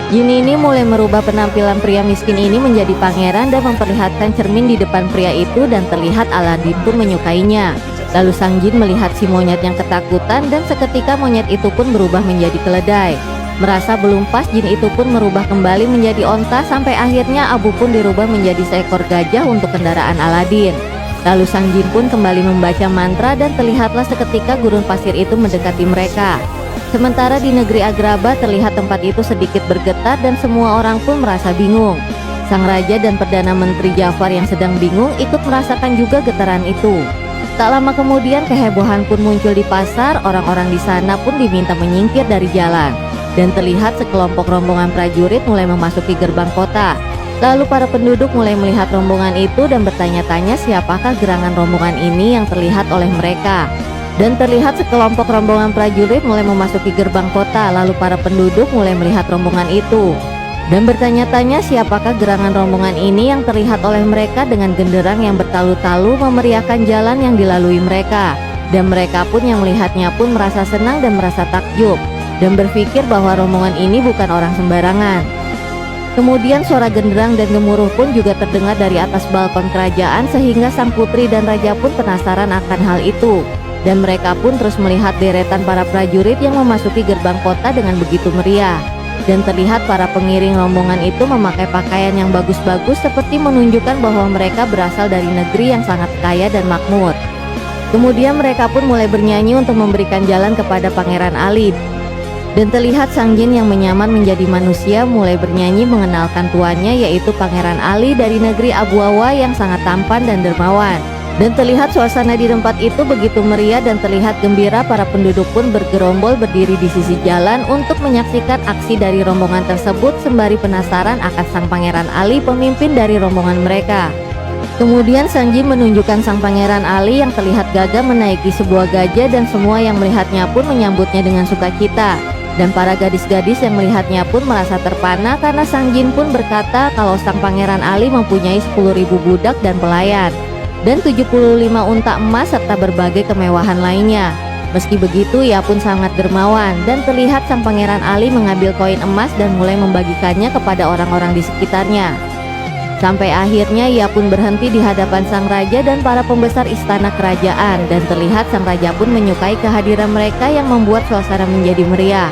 Jin ini mulai merubah penampilan pria miskin ini menjadi pangeran dan memperlihatkan cermin di depan pria itu, dan terlihat Aladin pun menyukainya. Lalu sang jin melihat si monyet yang ketakutan, dan seketika monyet itu pun berubah menjadi keledai. Merasa belum pas, jin itu pun merubah kembali menjadi onta, sampai akhirnya abu pun dirubah menjadi seekor gajah untuk kendaraan Aladin. Lalu sang jin pun kembali membaca mantra, dan terlihatlah seketika gurun pasir itu mendekati mereka. Sementara di negeri Agrabah terlihat tempat itu sedikit bergetar dan semua orang pun merasa bingung. Sang raja dan Perdana Menteri Jafar yang sedang bingung ikut merasakan juga getaran itu. Tak lama kemudian kehebohan pun muncul di pasar, orang-orang di sana pun diminta menyingkir dari jalan. Dan terlihat sekelompok rombongan prajurit mulai memasuki gerbang kota. Lalu para penduduk mulai melihat rombongan itu dan bertanya-tanya siapakah gerangan rombongan ini yang terlihat oleh mereka. Dan terlihat sekelompok rombongan prajurit mulai memasuki gerbang kota, lalu para penduduk mulai melihat rombongan itu dan bertanya-tanya siapakah gerangan rombongan ini yang terlihat oleh mereka dengan genderang yang bertalu-talu memeriahkan jalan yang dilalui mereka. Dan mereka pun yang melihatnya pun merasa senang dan merasa takjub dan berpikir bahwa rombongan ini bukan orang sembarangan. Kemudian suara genderang dan gemuruh pun juga terdengar dari atas balkon kerajaan, sehingga sang putri dan raja pun penasaran akan hal itu. Dan mereka pun terus melihat deretan para prajurit yang memasuki gerbang kota dengan begitu meriah. Dan terlihat para pengiring rombongan itu memakai pakaian yang bagus-bagus, seperti menunjukkan bahwa mereka berasal dari negeri yang sangat kaya dan makmur. Kemudian mereka pun mulai bernyanyi untuk memberikan jalan kepada Pangeran Ali. Dan terlihat sang jin yang menyamar menjadi manusia mulai bernyanyi mengenalkan tuannya, yaitu Pangeran Ali dari negeri Abwawa yang sangat tampan dan dermawan. Dan terlihat suasana di tempat itu begitu meriah dan terlihat gembira. Para penduduk pun bergerombol berdiri di sisi jalan untuk menyaksikan aksi dari rombongan tersebut, sembari penasaran akan sang Pangeran Ali, pemimpin dari rombongan mereka. Kemudian sang jin menunjukkan sang Pangeran Ali yang terlihat gagah menaiki sebuah gajah, dan semua yang melihatnya pun menyambutnya dengan sukacita. Dan para gadis-gadis yang melihatnya pun merasa terpana karena sang jin pun berkata kalau sang Pangeran Ali mempunyai 10.000 budak dan pelayan dan 75 unta emas serta berbagai kemewahan lainnya. Meski begitu ia pun sangat dermawan, dan terlihat sang Pangeran Ali mengambil koin emas dan mulai membagikannya kepada orang-orang di sekitarnya. Sampai akhirnya ia pun berhenti di hadapan sang raja dan para pembesar istana kerajaan, dan terlihat sang raja pun menyukai kehadiran mereka yang membuat suasana menjadi meriah,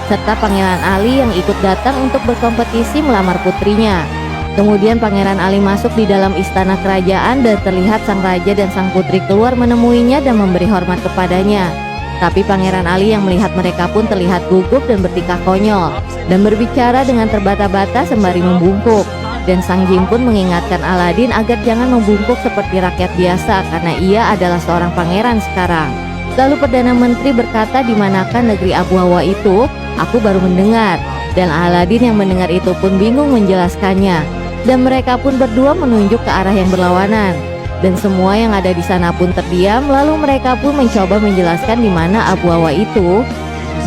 serta Pangeran Ali yang ikut datang untuk berkompetisi melamar putrinya. Kemudian Pangeran Ali masuk di dalam istana kerajaan, dan terlihat sang raja dan sang putri keluar menemuinya dan memberi hormat kepadanya. Tapi Pangeran Ali yang melihat mereka pun terlihat gugup dan bertingkah konyol dan berbicara dengan terbata-bata sembari membungkuk. Dan sang jin pun mengingatkan Aladin agar jangan membungkuk seperti rakyat biasa karena ia adalah seorang pangeran sekarang. Lalu Perdana Menteri berkata, "Di manakah negeri Abwawa itu? Aku baru mendengar." Dan Aladin yang mendengar itu pun bingung menjelaskannya. Dan mereka pun berdua menunjuk ke arah yang berlawanan. Dan semua yang ada di sana pun terdiam. Lalu mereka pun mencoba menjelaskan di mana Abwawa itu.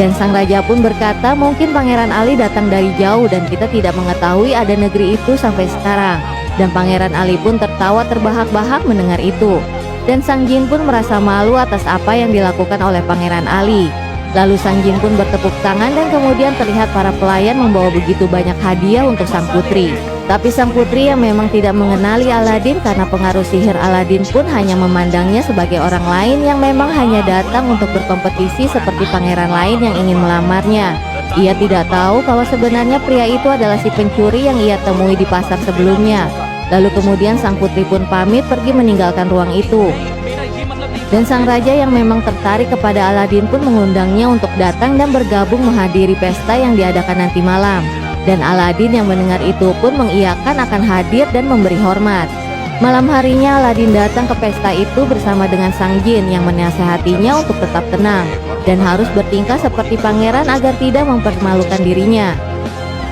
Dan sang raja pun berkata, "Mungkin Pangeran Ali datang dari jauh dan kita tidak mengetahui ada negeri itu sampai sekarang." Dan Pangeran Ali pun tertawa terbahak-bahak mendengar itu. Dan sang jin pun merasa malu atas apa yang dilakukan oleh Pangeran Ali. Lalu sang jin pun bertepuk tangan, dan kemudian terlihat para pelayan membawa begitu banyak hadiah untuk sang putri. Tapi sang putri yang memang tidak mengenali Aladin karena pengaruh sihir Aladin pun hanya memandangnya sebagai orang lain yang memang hanya datang untuk berkompetisi seperti pangeran lain yang ingin melamarnya. Ia tidak tahu kalau sebenarnya pria itu adalah si pencuri yang ia temui di pasar sebelumnya. Lalu kemudian sang putri pun pamit pergi meninggalkan ruang itu. Dan sang raja yang memang tertarik kepada Aladin pun mengundangnya untuk datang dan bergabung menghadiri pesta yang diadakan nanti malam. Dan Aladin yang mendengar itu pun mengiyakan akan hadir dan memberi hormat. Malam harinya Aladin datang ke pesta itu bersama dengan sang jin yang menasehatinya untuk tetap tenang dan harus bertingkah seperti pangeran agar tidak mempermalukan dirinya.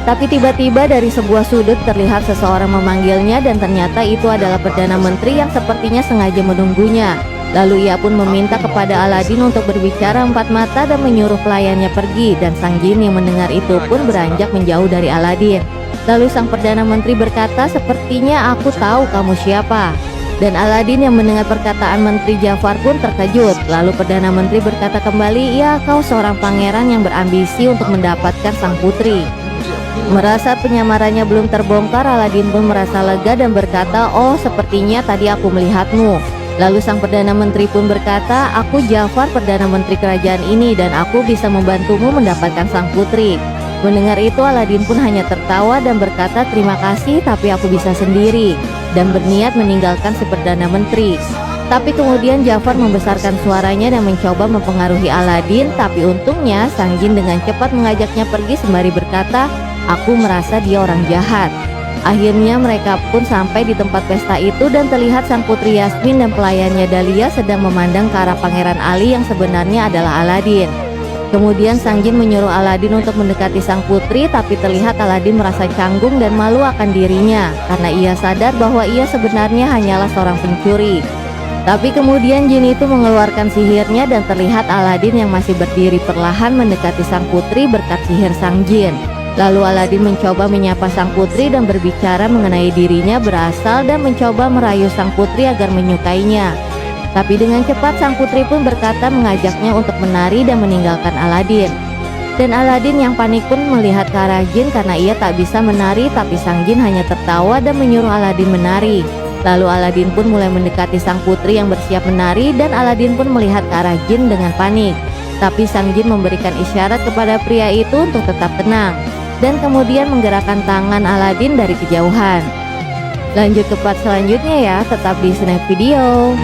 Tapi tiba-tiba dari sebuah sudut terlihat seseorang memanggilnya, dan ternyata itu adalah Perdana Menteri yang sepertinya sengaja menunggunya. Lalu ia pun meminta kepada Aladin untuk berbicara empat mata dan menyuruh pelayannya pergi, dan sang jin yang mendengar itu pun beranjak menjauh dari Aladin. Lalu sang Perdana Menteri berkata, "Sepertinya aku tahu kamu siapa." Dan Aladin yang mendengar perkataan Menteri Jafar pun terkejut. Lalu Perdana Menteri berkata kembali, "Ya, kau seorang pangeran yang berambisi untuk mendapatkan sang putri." Merasa penyamarannya belum terbongkar, Aladin pun merasa lega dan berkata, "Oh, sepertinya tadi aku melihatmu." Lalu sang Perdana Menteri pun berkata, "Aku Jafar, Perdana Menteri kerajaan ini, dan aku bisa membantumu mendapatkan sang putri." Mendengar itu, Aladin pun hanya tertawa dan berkata, "Terima kasih, tapi aku bisa sendiri," dan berniat meninggalkan si Perdana Menteri. Tapi kemudian Jafar membesarkan suaranya dan mencoba mempengaruhi Aladin, tapi untungnya Sang Jin dengan cepat mengajaknya pergi sembari berkata, "Aku merasa dia orang jahat." Akhirnya mereka pun sampai di tempat pesta itu dan terlihat sang putri Yasmin dan pelayannya Dahlia sedang memandang ke arah Pangeran Ali yang sebenarnya adalah Aladin. Kemudian Sang Jin menyuruh Aladin untuk mendekati sang putri, tapi terlihat Aladin merasa canggung dan malu akan dirinya karena ia sadar bahwa ia sebenarnya hanyalah seorang pencuri. Tapi kemudian jin itu mengeluarkan sihirnya dan terlihat Aladin yang masih berdiri perlahan mendekati sang putri berkat sihir sang jin. Lalu Aladin mencoba menyapa sang putri dan berbicara mengenai dirinya berasal dan mencoba merayu sang putri agar menyukainya. Tapi dengan cepat sang putri pun berkata mengajaknya untuk menari dan meninggalkan Aladin. Dan Aladin yang panik pun melihat ke arah jin karena ia tak bisa menari, tapi sang jin hanya tertawa dan menyuruh Aladin menari. Lalu Aladin pun mulai mendekati sang putri yang bersiap menari dan Aladin pun melihat ke arah jin dengan panik. Tapi sang jin memberikan isyarat kepada pria itu untuk tetap tenang dan kemudian menggerakkan tangan Aladin dari kejauhan. Lanjut ke part selanjutnya ya, tetap di Snack Video.